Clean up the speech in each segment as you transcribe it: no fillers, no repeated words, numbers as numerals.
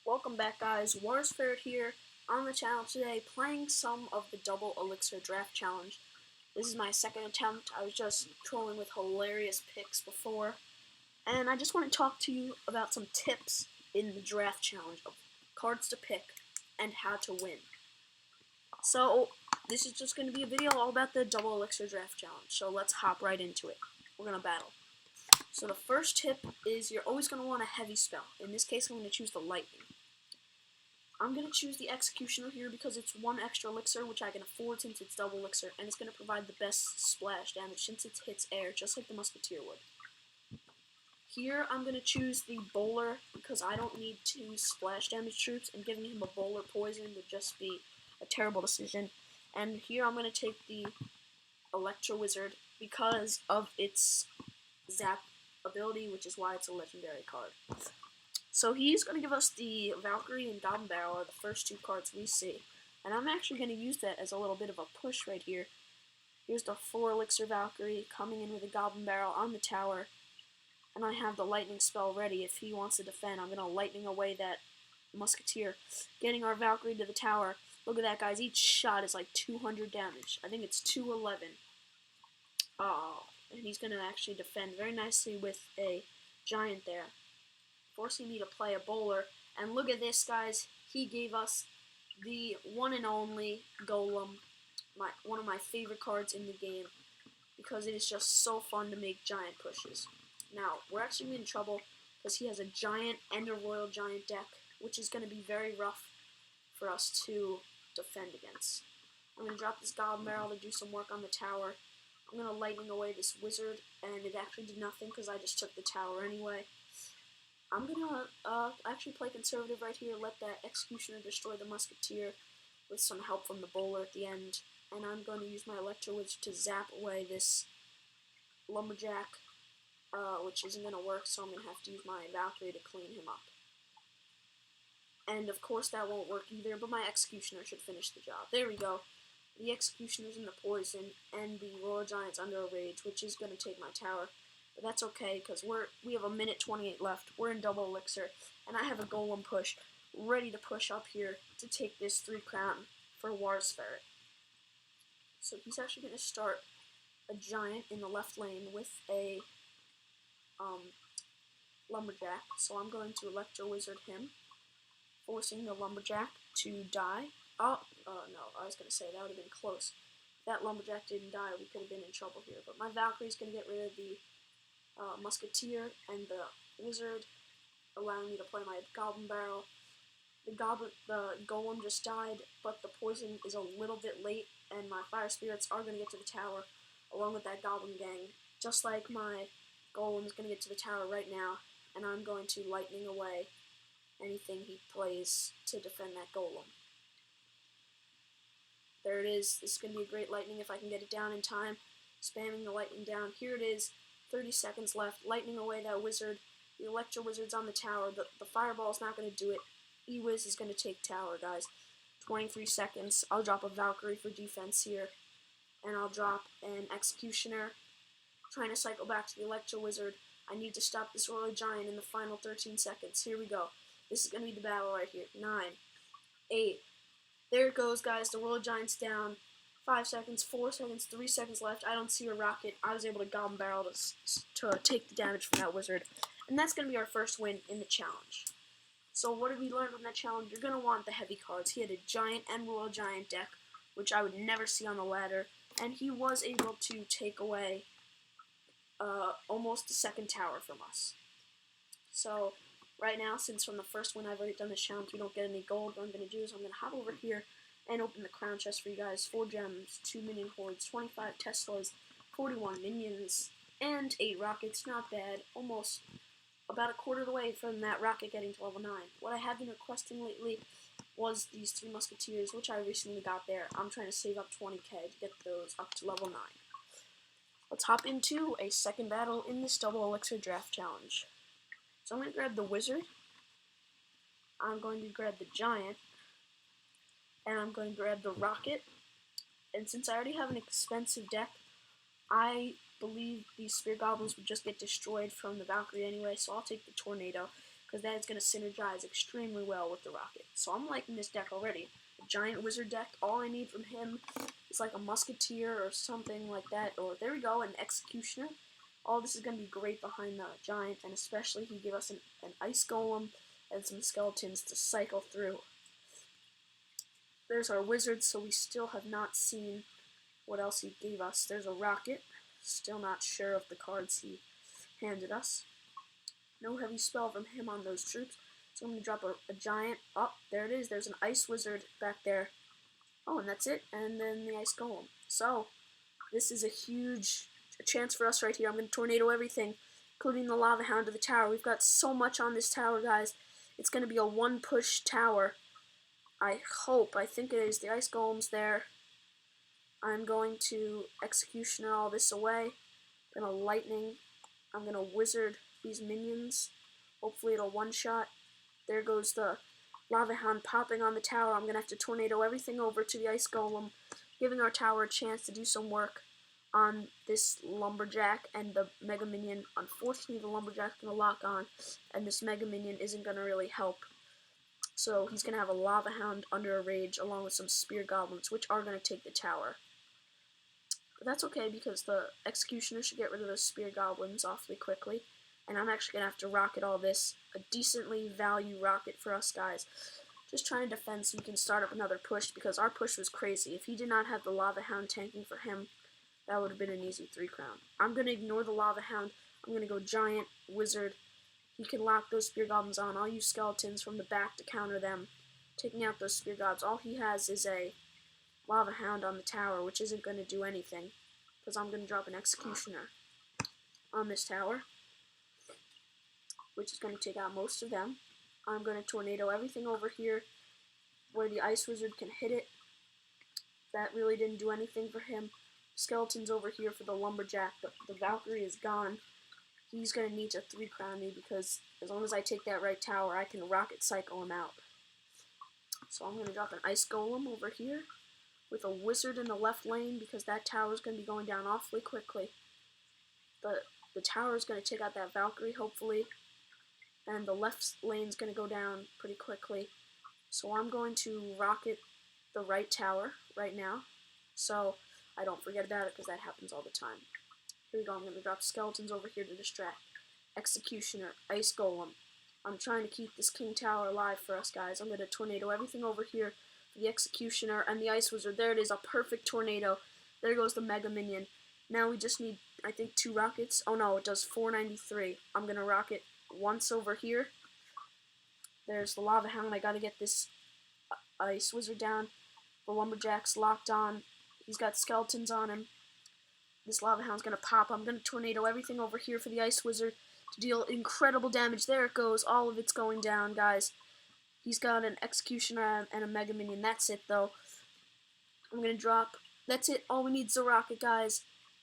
Welcome back, guys. Warrsferret here on the channel today, playing some of the double Elixir draft challenge. This is my second attempt. I was just trolling with hilarious picks before, and I just want to talk to you about some tips in the draft challenge of cards to pick and how to win. So this is just going to be a video all about the double Elixir draft challenge. So let's hop right into it. We're going to battle. So the first tip is you're always going to want a heavy spell. In this case, I'm going to choose the lightning. I'm going to choose the Executioner here because it's one extra elixir, which I can afford since it's double elixir, and it's going to provide the best splash damage since it hits air, just like the Musketeer would. Here, I'm going to choose the Bowler because I don't need to splash damage troops, and giving him a Bowler poison would just be a terrible decision. And here, I'm going to take the Electro Wizard because of its Zap ability, which is why it's a legendary card. So he's going to give us the Valkyrie and Goblin Barrel are the first two cards we see. And I'm actually going to use that as a little bit of a push right here. Here's the 4 Elixir Valkyrie coming in with a Goblin Barrel on the tower. And I have the lightning spell ready if he wants to defend. I'm going to lightning away that Musketeer, getting our Valkyrie to the tower. Look at that, guys. Each shot is like 200 damage. I think it's 211. Oh, and he's going to actually defend very nicely with a giant there, forcing me to play a bowler. And look at this, guys. He gave us the one and only Golem, one of my favorite cards in the game, because it is just so fun to make giant pushes. Now, we're actually in trouble because he has a giant and a royal giant deck, which is going to be very rough for us to defend against. I'm going to drop this Goblin Barrel to do some work on the tower. I'm going to lightning away this wizard, and it actually did nothing because I just took the tower anyway. I'm going to actually play conservative right here, let that Executioner destroy the Musketeer with some help from the Bowler at the end. And I'm going to use my Electro Wizard to zap away this Lumberjack, which isn't going to work, so I'm going to have to use my Valkyrie to clean him up. And of course that won't work either, but my Executioner should finish the job. There we go. The Executioner's in the poison, and the Royal Giant's under a rage, which is going to take my tower. But that's okay, because we have a minute 28 left. We're in double elixir, and I have a Golem push ready to push up here to take this 3 crown for Warrsferret. So he's actually going to start a giant in the left lane with a Lumberjack. So I'm going to Electro Wizard him, forcing the Lumberjack to die. Oh, no, I was going to say that would have been close. If that Lumberjack didn't die, we could have been in trouble here. But my Valkyrie's going to get rid of the Musketeer and the Wizard, allowing me to play my Goblin Barrel. The Golem just died, but the poison is a little bit late, and my Fire Spirits are going to get to the tower, along with that Goblin Gang. Just like my Golem is going to get to the tower right now, and I'm going to lightning away anything he plays to defend that Golem. There it is. This is going to be a great lightning if I can get it down in time. Spamming the lightning down. Here it is. 30 seconds left. Lightning away that wizard. The Electro Wizard's on the tower. The Fireball's not going to do it. E-Wiz is going to take tower, guys. 23 seconds. I'll drop a Valkyrie for defense here. And I'll drop an Executioner. Trying to cycle back to the Electro Wizard. I need to stop this Royal Giant in the final 13 seconds. Here we go. This is going to be the battle right here. 9, 8. There it goes, guys. The Royal Giant's down. 5 seconds, 4 seconds, 3 seconds left. I don't see a rocket. I was able to Goblin Barrel to take the damage from that wizard. And that's going to be our first win in the challenge. So what did we learn from that challenge? You're going to want the heavy cards. He had a giant and royal giant deck, which I would never see on the ladder. And he was able to take away almost a second tower from us. So right now, since from the first win I've already done this challenge, we don't get any gold, what I'm going to do is I'm going to hop over here and open the crown chest for you guys. 4 gems, 2 minion hordes, 25 Teslas, 41 minions, and 8 rockets. Not bad. Almost about a quarter of the way from that rocket getting to level 9. What I have been requesting lately was these 3 musketeers, which I recently got there. I'm trying to save up 20k to get those up to level 9. Let's hop into a second battle in this double elixir draft challenge. So I'm going to grab the wizard. I'm going to grab the giant. And I'm going to grab the rocket. And since I already have an expensive deck, I believe these spear goblins would just get destroyed from the Valkyrie anyway, so I'll take the tornado, because that is going to synergize extremely well with the rocket. So I'm liking this deck already. A giant wizard deck, all I need from him is like a musketeer or something like that, or there we go, an executioner. All this is going to be great behind the giant, and especially he gave us an ice golem and some skeletons to cycle through. There's our wizard, so we still have not seen what else he gave us. There's a rocket, still not sure of the cards he handed us. No heavy spell from him on those troops, so I'm going to drop a giant. Oh, there it is, there's an ice wizard back there. Oh, and that's it, and then the ice golem. So, this is a huge chance for us right here. I'm going to tornado everything, including the lava hound to the tower. We've got so much on this tower, guys. It's going to be a one-push tower. I think it is. The ice golem's there. I'm going to executioner all this away. I'm going to lightning. I'm going to wizard these minions. Hopefully it'll one-shot. There goes the lava hound popping on the tower. I'm going to have to tornado everything over to the ice golem, giving our tower a chance to do some work on this lumberjack and the mega minion. Unfortunately, the lumberjack's going to lock on, and this mega minion isn't going to really help. So he's going to have a lava hound under a rage along with some spear goblins, which are going to take the tower. But that's okay, because the executioner should get rid of those spear goblins awfully quickly. And I'm actually going to have to rocket all this. A decently value rocket for us, guys. Just trying to defend so we can start up another push, because our push was crazy. If he did not have the lava hound tanking for him, that would have been an easy 3-crown. I'm going to ignore the lava hound. I'm going to go giant wizard. He can lock those spear goblins on. I'll use skeletons from the back to counter them, taking out those spear goblins. All he has is a lava hound on the tower, which isn't going to do anything, because I'm going to drop an executioner on this tower, which is going to take out most of them. I'm going to tornado everything over here where the ice wizard can hit it. That really didn't do anything for him. Skeletons over here for the lumberjack. The Valkyrie is gone. He's going to need to 3-crown me, because as long as I take that right tower, I can rocket cycle him out. So I'm going to drop an ice golem over here with a wizard in the left lane, because that tower is going to be going down awfully quickly. The tower is going to take out that Valkyrie, hopefully, and the left lane is going to go down pretty quickly. So I'm going to rocket the right tower right now, so I don't forget about it, because that happens all the time. Here we go, I'm going to drop skeletons over here to distract. Executioner, ice golem. I'm trying to keep this king tower alive for us, guys. I'm going to tornado everything over here for the executioner and the ice wizard. There it is, a perfect tornado. There goes the mega minion. Now we just need, I think, 2 rockets. Oh no, it does 493. I'm going to rocket once over here. There's the lava hound. I got to get this ice wizard down. The lumberjack's locked on. He's got skeletons on him. This lava hound's going to pop. I'm going to tornado everything over here for the ice wizard to deal incredible damage. There it goes. All of it's going down, guys. He's got an executioner and a mega minion. That's it, though. I'm going to drop. That's it. All we need is a rocket, guys.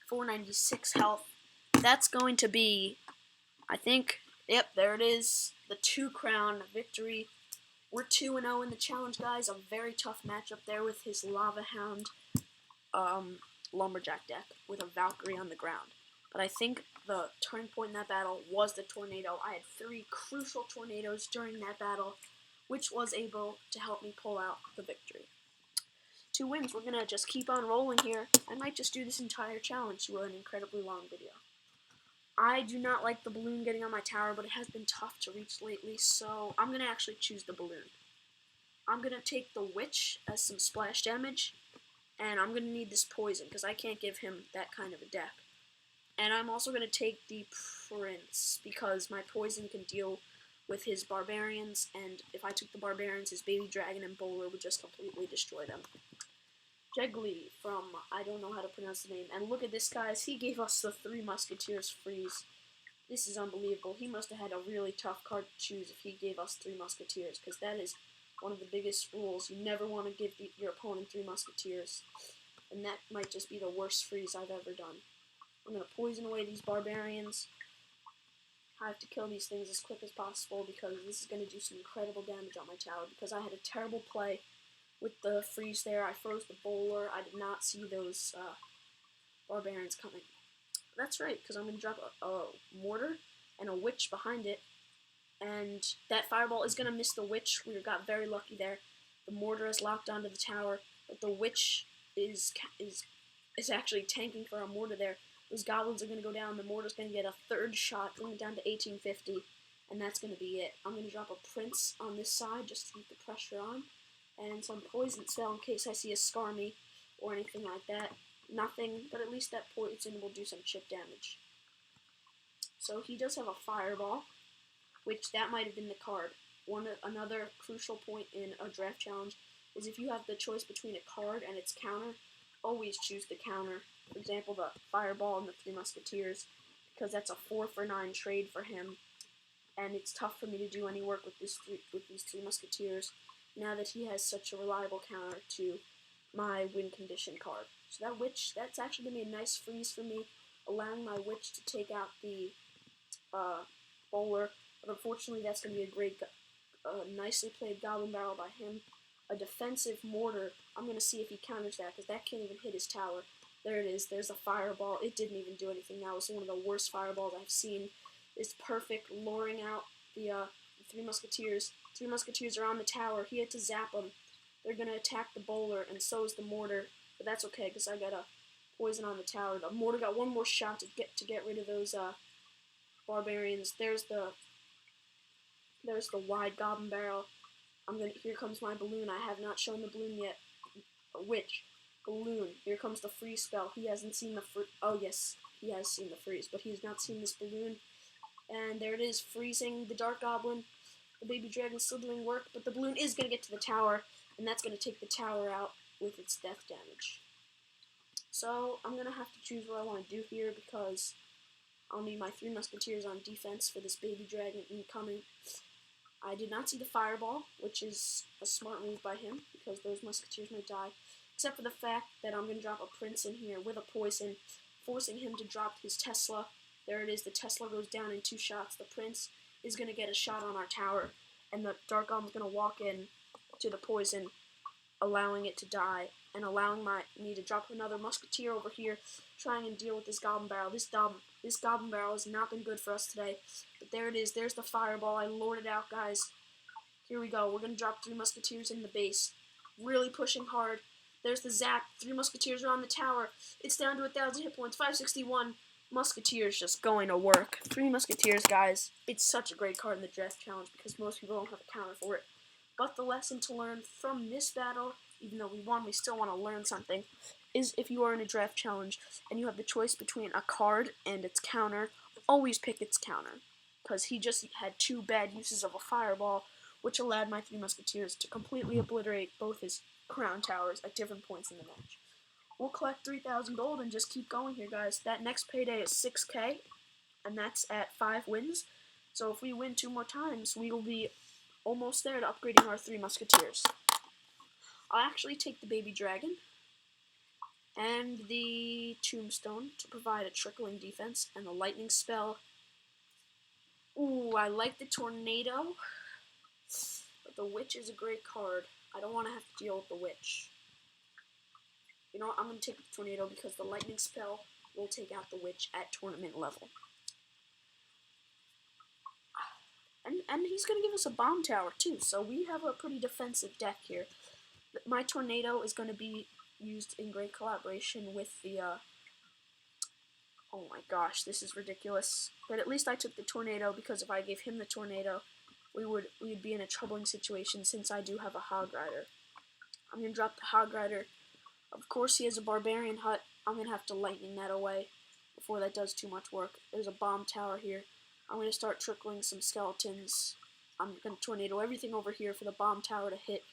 496 health. That's going to be, I think, yep, there it is. The 2-crown victory. We're 2-0 in the challenge, guys. A very tough matchup there with his lava hound lumberjack deck with a Valkyrie on the ground. But I think the turning point in that battle was the tornado. I had 3 crucial tornadoes during that battle, which was able to help me pull out the victory. 2 wins. We're going to just keep on rolling here. I might just do this entire challenge to an incredibly long video. I do not like the balloon getting on my tower, but it has been tough to reach lately, so I'm going to actually choose the balloon. I'm going to take the witch as some splash damage, and I'm going to need this poison, because I can't give him that kind of a deck. And I'm also going to take the prince, because my poison can deal with his barbarians, and if I took the barbarians, his baby dragon and bowler would just completely destroy them. Jegli from, I don't know how to pronounce the name, and look at this, guys, he gave us the 3 musketeers freeze. This is unbelievable. He must have had a really tough card to choose if he gave us 3 musketeers, because that is one of the biggest rules. You never want to give your opponent 3 musketeers, and that might just be the worst freeze I've ever done. I'm going to poison away these barbarians. I have to kill these things as quick as possible, because this is going to do some incredible damage on my tower, because I had a terrible play with the freeze there. I froze the bowler. I did not see those barbarians coming. That's right, because I'm going to drop a mortar and a witch behind it. and that fireball is going to miss the witch. We got very lucky there. The mortar is locked onto the tower, but the witch is actually tanking for a mortar there. Those goblins are going to go down. The mortar's going to get a third shot, bring it down to 1850, and that's going to be it. I'm going to drop a prince on this side just to keep the pressure on, and some poison spell in case I see a Skarmy or anything like that. Nothing, but at least that poison will do some chip damage. So he does have a fireball, which that might have been the card. Another crucial point in a draft challenge is if you have the choice between a card and its counter, always choose the counter. For example, the fireball and the Three Musketeers, because that's a 4-for-9 trade for him, and it's tough for me to do any work with these Three Musketeers now that he has such a reliable counter to my win condition card. So that witch, that's actually going to be a nice freeze for me, allowing my witch to take out the bowler. But unfortunately, that's going to be a great, nicely played Goblin Barrel by him. A defensive mortar, I'm going to see if he counters that, because that can't even hit his tower. There it is, there's a fireball. It didn't even do anything. That was one of the worst fireballs I've seen. It's perfect, luring out the Three Musketeers. Three Musketeers are on the tower. He had to zap them. They're going to attack the bowler, and so is the mortar. But that's okay, because I got a poison on the tower. The mortar got one more shot to get rid of those barbarians. There's the wide Goblin Barrel. Here comes my balloon. I have not shown the balloon yet. A witch. Balloon. Here comes the freeze spell. He hasn't seen the oh yes, he has seen the freeze, but he's not seen this balloon. And there it is, freezing the Dark Goblin. The baby dragon's still doing work, but the balloon is going to get to the tower, and that's going to take the tower out with its death damage. So I'm going to have to choose what I want to do here, because I'll need my Three Musketeers on defense for this baby dragon incoming. I did not see the fireball, which is a smart move by him, because those musketeers might die, except for the fact that I'm going to drop a prince in here with a poison, forcing him to drop his Tesla. There it is, the Tesla goes down in 2 shots. The prince is going to get a shot on our tower, and the Dark Goblin's going to walk in to the poison, allowing it to die, and allowing me to drop another musketeer over here, trying and deal with this Goblin Barrel. This Goblin Barrel has not been good for us today, but there it is. There's the fireball. I lured it out, guys. Here we go. We're going to drop 3 musketeers in the base. Really pushing hard. There's the zap. 3 musketeers are on the tower. It's down to 1,000 hit points. 561. Musketeers just going to work. 3 musketeers, guys. It's such a great card in the draft challenge because most people don't have a counter for it. But the lesson to learn from this battle, even though we won, we still want to learn something, is if you are in a draft challenge and you have the choice between a card and its counter, always pick its counter. Because he just had 2 bad uses of a fireball, which allowed my 3 musketeers to completely obliterate both his crown towers at different points in the match. We'll collect 3,000 gold and just keep going here, guys. That next payday is 6K, and that's at 5 wins. So if we win 2 more times, we will be almost there to upgrading our 3 musketeers. I'll actually take the baby dragon and the tombstone to provide a trickling defense, and the lightning spell. Ooh, I like the tornado, but the witch is a great card. I don't want to have to deal with the witch. You know what, I'm going to take the tornado because the lightning spell will take out the witch at tournament level. And he's going to give us a bomb tower too, so we have a pretty defensive deck here. My tornado is going to be used in great collaboration with the, oh my gosh, this is ridiculous. But at least I took the tornado, because if I gave him the tornado, we'd be in a troubling situation since I do have a Hog Rider. I'm going to drop the Hog Rider. Of course he has a Barbarian Hut. I'm going to have to lightning that away before that does too much work. There's a bomb tower here. I'm going to start trickling some skeletons. I'm going to tornado everything over here for the bomb tower to hit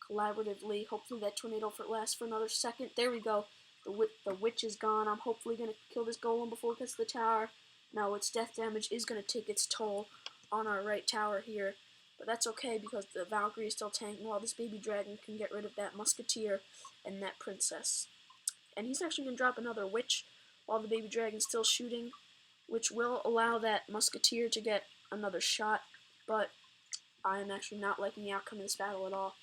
collaboratively. Hopefully that tornado lasts for another second. There we go. The witch is gone. I'm hopefully going to kill this golem before it gets to the tower. Now its death damage is going to take its toll on our right tower here. But that's okay because the Valkyrie is still tanking while this baby dragon can get rid of that musketeer and that princess. And he's actually going to drop another witch while the baby dragon's still shooting, which will allow that musketeer to get another shot. But I am actually not liking the outcome of this battle at all,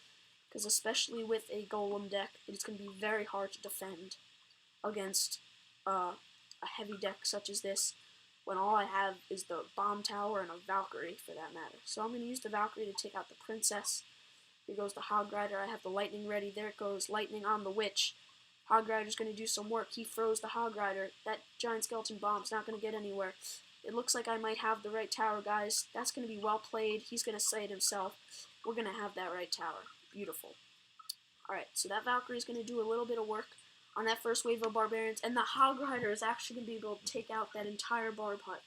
because especially with a golem deck, it's going to be very hard to defend against a heavy deck such as this. when all I have is the bomb tower and a Valkyrie, for that matter. So I'm going to use the Valkyrie to take out the princess. Here goes the Hog Rider. I have the lightning ready. There it goes, lightning on the witch. Hog Rider's going to do some work. He froze the Hog Rider. That giant skeleton bomb's not going to get anywhere. It looks like I might have the right tower, guys. That's going to be well played. He's going to say it himself. We're going to have that right tower. Beautiful. Alright, so that Valkyrie's going to do a little bit of work on that first wave of barbarians, and the Hog Rider is actually going to be able to take out that entire barb hut.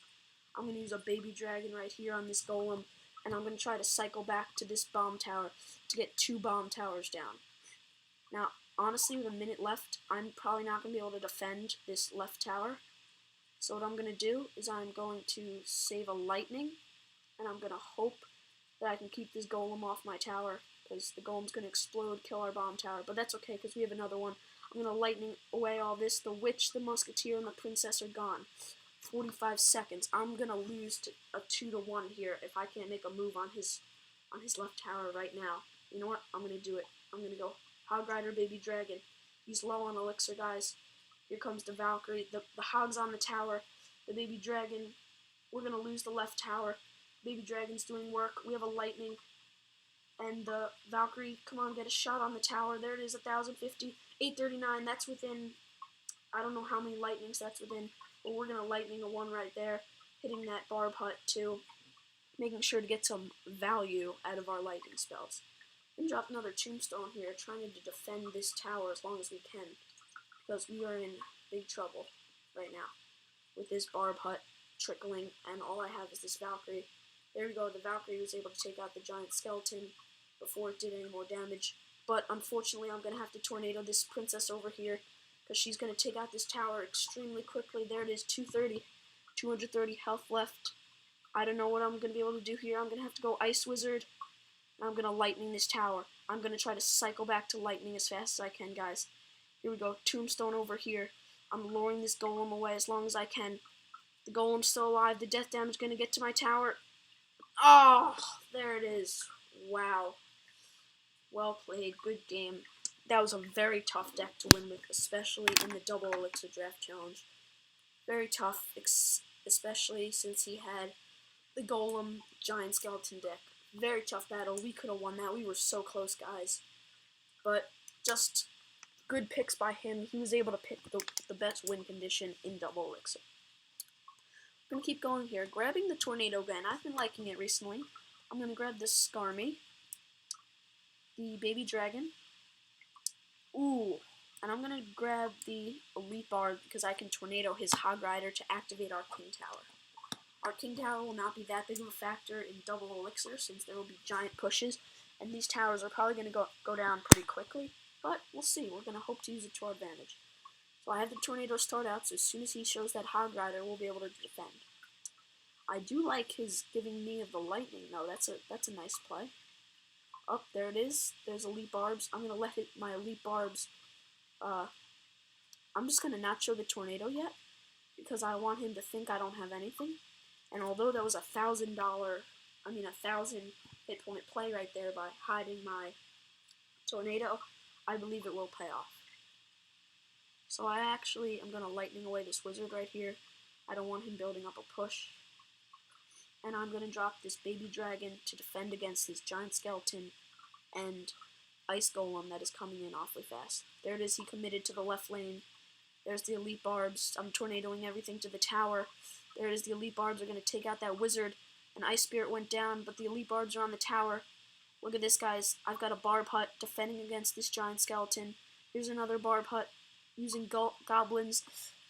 I'm going to use a baby dragon right here on this golem, and I'm going to try to cycle back to this bomb tower to get 2 bomb towers down. Now, honestly, with a minute left, I'm probably not going to be able to defend this left tower. So what I'm going to do is I'm going to save a lightning, and I'm going to hope that I can keep this golem off my tower, because the golem's going to explode, kill our bomb tower. But that's okay, because we have another one. I'm going to lightning away all this. The witch, the musketeer, and the princess are gone. 45 seconds. I'm going to lose to a 2-1 here if I can't make a move on his left tower right now. You know what? I'm going to do it. I'm going to go Hog Rider, baby dragon. He's low on elixir, guys. Here comes the Valkyrie. The Hog's on the tower. The baby dragon. We're going to lose the left tower. Baby dragon's doing work. We have a lightning. And the Valkyrie, come on, get a shot on the tower. There it is, 1,050. 839, that's within, I don't know how many lightnings that's within, but we're going to lightning a 1 right there, hitting that barb hut too, making sure to get some value out of our lightning spells. And drop another tombstone here, trying to defend this tower as long as we can, because we are in big trouble right now with this barb hut trickling, and all I have is this Valkyrie. There we go, the Valkyrie was able to take out the giant skeleton before it did any more damage. But unfortunately, I'm going to have to tornado this princess over here, because she's going to take out this tower extremely quickly. There it is, 230. 230 health left. I don't know what I'm going to be able to do here. I'm going to have to go Ice Wizard, and I'm going to lightning this tower. I'm going to try to cycle back to lightning as fast as I can, guys. Here we go, tombstone over here. I'm luring this golem away as long as I can. The golem's still alive. The death damage is going to get to my tower. Oh, there it is. Wow. Well played, good game. That was a very tough deck to win with, especially in the double elixir draft challenge. Very tough, especially since he had the golem giant skeleton deck. Very tough battle. We could have won that. We were so close, guys. But just good picks by him. He was able to pick the best win condition in double elixir. I'm going to keep going here. Grabbing the tornado gun. I've been liking it recently. I'm going to grab this Skarmy, the baby dragon. Ooh, and I'm going to grab the elite bard because I can tornado his Hog Rider to activate our king tower. Our king tower will not be that big of a factor in double elixir since there will be giant pushes, and these towers are probably going to go down pretty quickly, but we'll see. We're going to hope to use it to our advantage. So I have the tornado start out, so as soon as he shows that Hog Rider, we'll be able to defend. I do like his giving me of the lightning, though. That's a nice play. Oh, there it is. There's elite barbs. I'm going to let my elite barbs, I'm just going to not show the tornado yet, because I want him to think I don't have anything. And although that was $1,000 hit point play right there by hiding my tornado, I believe it will pay off. So I'm going to lightning away this wizard right here. I don't want him building up a push. And I'm going to drop this baby dragon to defend against this giant skeleton and ice golem that is coming in awfully fast. There it is, he committed to the left lane. There's the elite barbs. I'm tornadoing everything to the tower. There it is, the elite barbs are going to take out that wizard. An ice spirit went down, but the elite barbs are on the tower. Look at this, guys. I've got a barb hut defending against this giant skeleton. Here's another barb hut using goblins,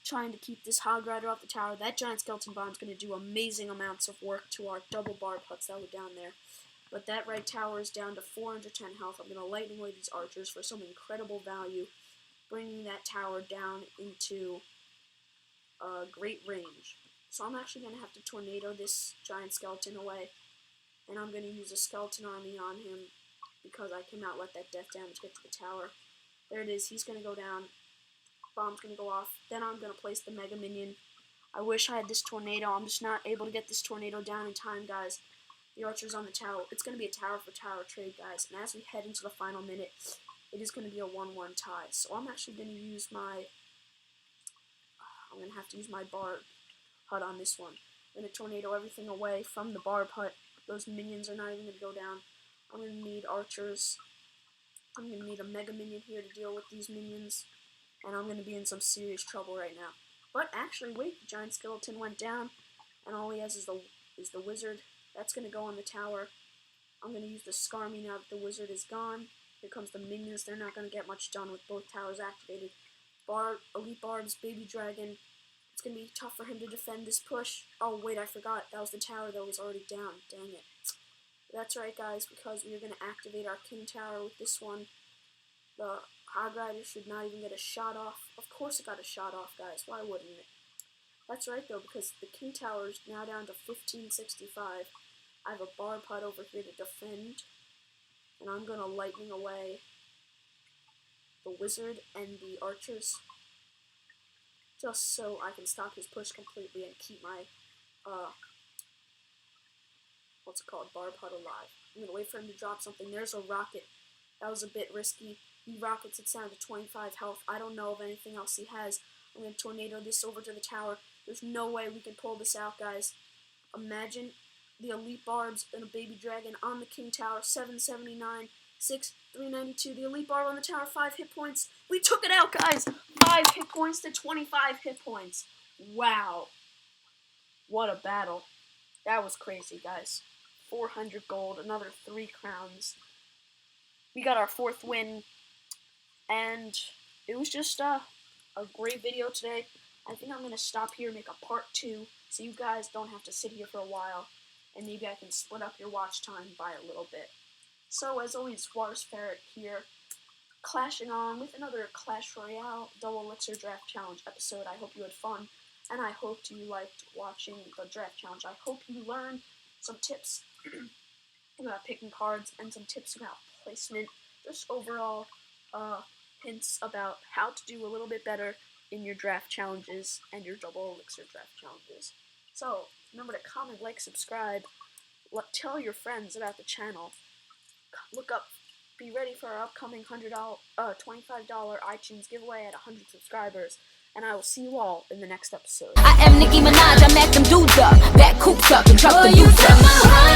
trying to keep this Hog Rider off the tower. That giant skeleton bomb is going to do amazing amounts of work to our double barb huts that were down there. But that right tower is down to 410 health. I'm going to lightning away these archers for some incredible value, bringing that tower down into great range. So I'm actually going to have to tornado this giant skeleton away, and I'm going to use a skeleton army on him because I cannot let that death damage get to the tower. There it is. He's going to go down. Bomb's going to go off. Then I'm going to place the Mega Minion. I wish I had this tornado. I'm just not able to get this tornado down in time, guys. The archer's on the tower. It's going to be a tower-for-tower trade, guys. And as we head into the final minute, it is going to be a 1-1 tie. So I'm actually going to use my... I'm going to have to use my barb putt on this one. I'm going to tornado everything away from the bar putt. Those minions are not even going to go down. I'm going to need archers. I'm going to need a mega minion here to deal with these minions. And I'm going to be in some serious trouble right now. But actually, wait, the giant skeleton went down. And all he has is the wizard. That's going to go on the tower. I'm going to use the Skarmy now that the wizard is gone. Here comes the minions. They're not going to get much done with both towers activated. Elite Barb's baby dragon. It's going to be tough for him to defend this push. Oh, wait, I forgot. That was the tower that was already down. Dang it. That's right, guys, because we are going to activate our king tower with this one. The Hog Rider should not even get a shot off. Of course it got a shot off, guys. Why wouldn't it? That's right, though, because the king tower is now down to 1565. I have a bar putt over here to defend. And I'm going to lightning away the wizard and the archers. Just so I can stop his push completely and keep my, bar putt alive. I'm going to wait for him to drop something. There's a rocket. That was a bit risky. He rockets it down to 25 health. I don't know of anything else he has. I'm going to tornado this over to the tower. There's no way we can pull this out, guys. Imagine the Elite Barbs and a baby dragon on the king tower. 779, 392. The Elite Barb on the tower, 5 hit points. We took it out, guys. 5 hit points to 25 hit points. Wow. What a battle. That was crazy, guys. 400 gold, another 3 crowns. We got our 4th win, and it was just a great video today. I think I'm going to stop here and make a part 2, so you guys don't have to sit here for a while, and maybe I can split up your watch time by a little bit. So, as always, Warrsferret here, clashing on with another Clash Royale Double Elixir Draft Challenge episode. I hope you had fun, and I hope you liked watching the Draft Challenge. I hope you learned some tips about picking cards and some tips about placement, just overall hints about how to do a little bit better in your draft challenges and your double elixir draft challenges. So remember to comment, like, subscribe, tell your friends about the channel, be ready for our upcoming $25 iTunes giveaway at 100 subscribers, and I will see you all in the next episode. I am Nicki Minaj, I met them dudes up, back coops up and drop the dudes up.